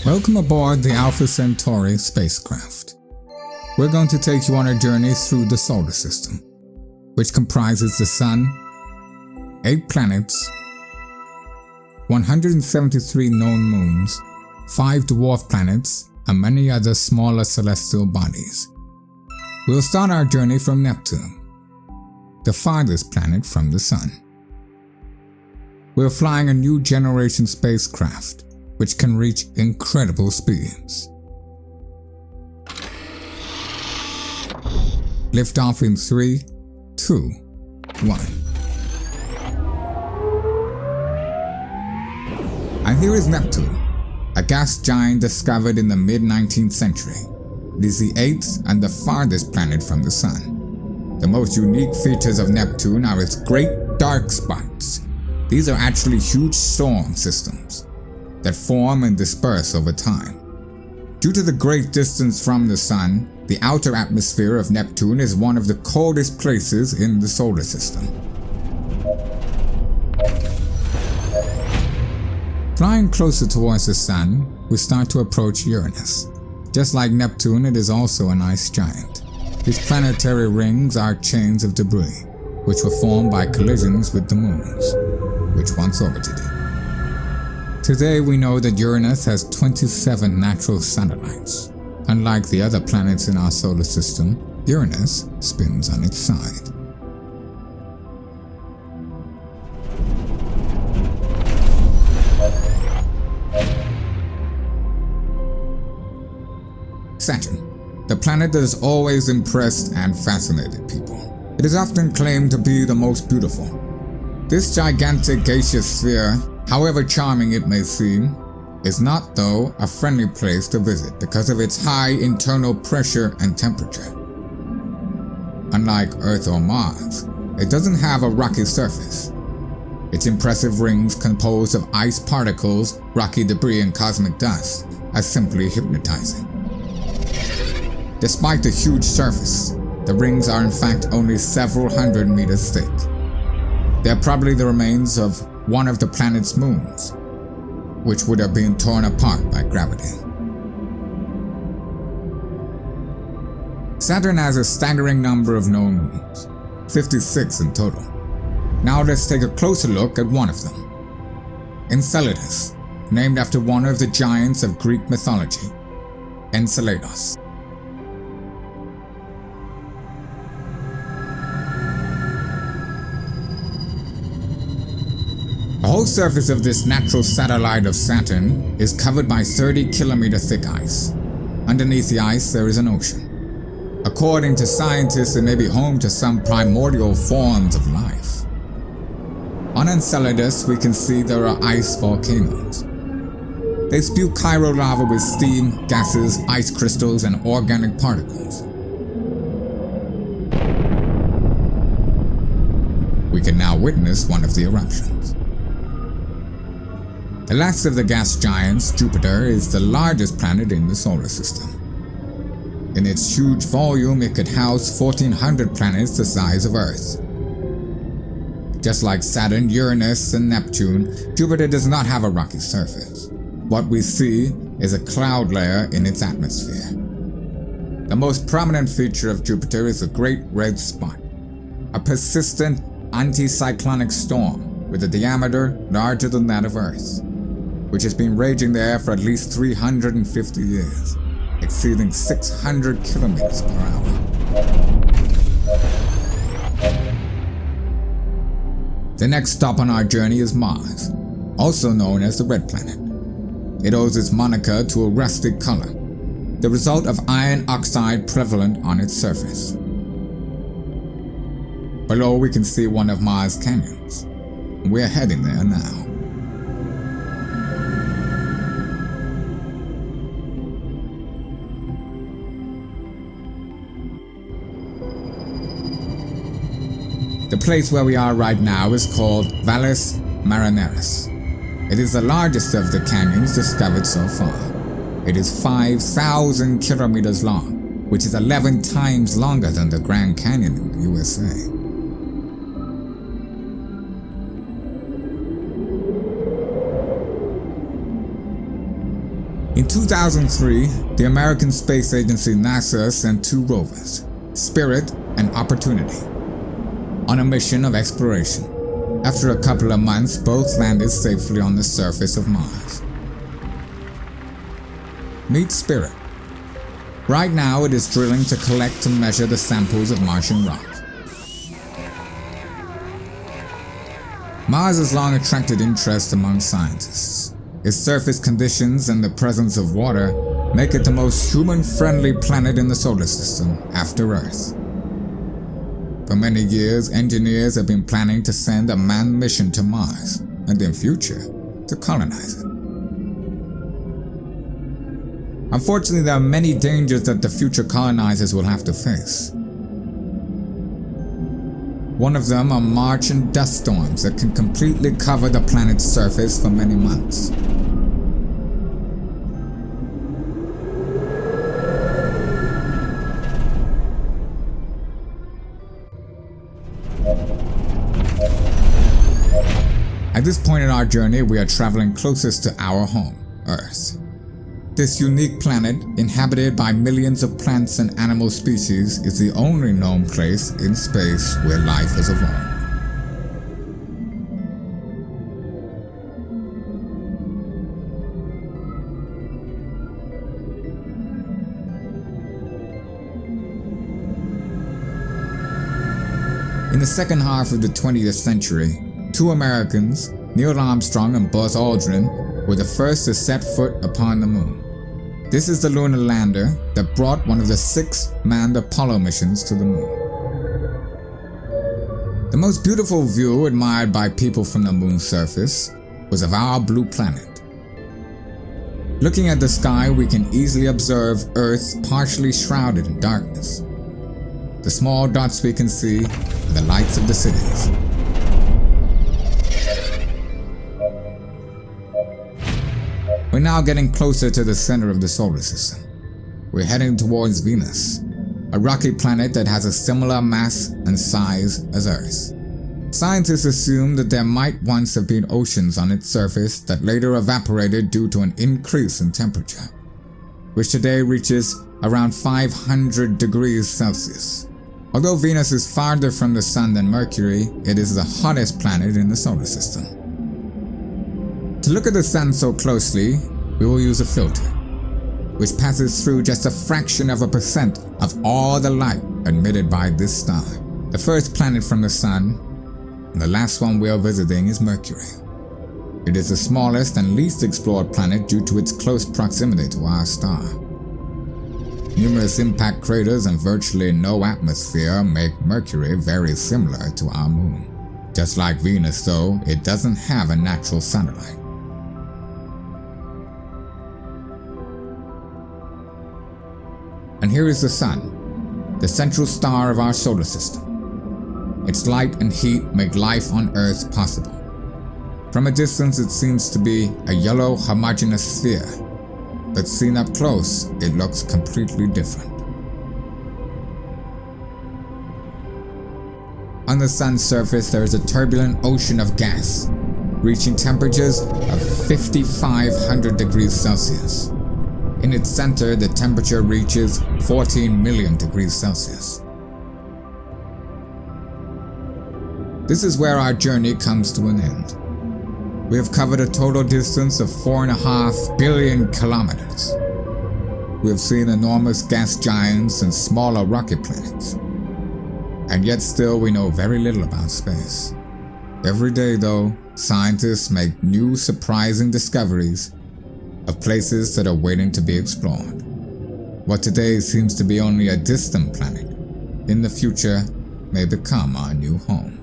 Welcome aboard the Alpha Centauri spacecraft. We're going to take you on a journey through the solar system, which comprises the Sun, 8 planets, 173 known moons, 5 dwarf planets, and many other smaller celestial bodies. We'll start our journey from Neptune, the farthest planet from the Sun. We're flying a new generation spacecraft, which can reach incredible speeds. Liftoff in 3, 2, 1. And here is Neptune, a gas giant discovered in the mid-19th century. It is the 8th and the farthest planet from the Sun. The most unique features of Neptune are its great dark spots. These are actually huge storm systems that form and disperse over time. Due to the great distance from the Sun, the outer atmosphere of Neptune is one of the coldest places in the solar system. Flying closer towards the Sun, we start to approach Uranus. Just like Neptune, it is also an ice giant. These planetary rings are chains of debris, which were formed by collisions with the moons, which once orbited it. Today we know that Uranus has 27 natural satellites. Unlike the other planets in our solar system, Uranus spins on its side. Saturn, the planet that has always impressed and fascinated people. It is often claimed to be the most beautiful. This gigantic gaseous sphere, however charming it may seem, is not, though, a friendly place to visit because of its high internal pressure and temperature. Unlike Earth or Mars, it doesn't have a rocky surface. Its impressive rings composed of ice particles, rocky debris, and cosmic dust are simply hypnotizing. Despite the huge surface, the rings are in fact only several hundred meters thick. They are probably the remains of one of the planet's moons, which would have been torn apart by gravity. Saturn has a staggering number of known moons, 56 in total. Now let's take a closer look at one of them. Enceladus, named after one of the giants of Greek mythology, Enceladus. The whole surface of this natural satellite of Saturn is covered by 30-kilometer thick ice. Underneath the ice there is an ocean. According to scientists, it may be home to some primordial forms of life. On Enceladus we can see there are ice volcanoes. They spew chiral lava with steam, gases, ice crystals, and organic particles. We can now witness one of the eruptions. The last of the gas giants, Jupiter, is the largest planet in the solar system. In its huge volume, it could house 1,400 planets the size of Earth. Just like Saturn, Uranus, and Neptune, Jupiter does not have a rocky surface. What we see is a cloud layer in its atmosphere. The most prominent feature of Jupiter is the Great Red Spot, a persistent anticyclonic storm with a diameter larger than that of Earth, which has been raging there for at least 350 years, exceeding 600 kilometers per hour. The next stop on our journey is Mars, also known as the Red Planet. It owes its moniker to a rustic color, the result of iron oxide prevalent on its surface. Below we can see one of Mars' canyons. We're heading there now. The place where we are right now is called Valles Marineris. It is the largest of the canyons discovered so far. It is 5,000 kilometers long, which is 11 times longer than the Grand Canyon in the USA. In 2003, the American Space Agency NASA sent 2 rovers, Spirit and Opportunity, on a mission of exploration. After a couple of months, both landed safely on the surface of Mars. Meet Spirit. Right now it is drilling to collect and measure the samples of Martian rock. Mars has long attracted interest among scientists. Its surface conditions and the presence of water make it the most human-friendly planet in the solar system after Earth. For many years, engineers have been planning to send a manned mission to Mars, and in future, to colonize it. Unfortunately, there are many dangers that the future colonizers will have to face. One of them are Martian dust storms that can completely cover the planet's surface for many months. At this point in our journey, we are traveling closest to our home, Earth. This unique planet, inhabited by millions of plants and animal species, is the only known place in space where life has evolved. In the second half of the 20th century, 2 Americans, Neil Armstrong and Buzz Aldrin, were the first to set foot upon the moon. This is the lunar lander that brought one of the 6 manned Apollo missions to the moon. The most beautiful view admired by people from the moon's surface was of our blue planet. Looking at the sky, we can easily observe Earth partially shrouded in darkness. The small dots we can see are the lights of the cities. We're now getting closer to the center of the solar system. We're heading towards Venus, a rocky planet that has a similar mass and size as Earth. Scientists assume that there might once have been oceans on its surface that later evaporated due to an increase in temperature, which today reaches around 500 degrees Celsius. Although Venus is farther from the Sun than Mercury, it is the hottest planet in the solar system. To look at the Sun so closely, we will use a filter, which passes through just a fraction of a percent of all the light emitted by this star. The first planet from the Sun, and the last one we are visiting, is Mercury. It is the smallest and least explored planet due to its close proximity to our star. Numerous impact craters and virtually no atmosphere make Mercury very similar to our moon. Just like Venus, though, it doesn't have a natural satellite. And here is the Sun, the central star of our solar system. Its light and heat make life on Earth possible. From a distance, it seems to be a yellow homogeneous sphere, but seen up close, it looks completely different. On the Sun's surface, there is a turbulent ocean of gas, reaching temperatures of 5,500 degrees Celsius. In its center, the temperature reaches 14 million degrees Celsius. This is where our journey comes to an end. We have covered a total distance of 4.5 billion kilometers. We have seen enormous gas giants and smaller rocket planets. And yet still we know very little about space. Every day, though, scientists make new surprising discoveries of places that are waiting to be explored. What today seems to be only a distant planet, in the future may become our new home.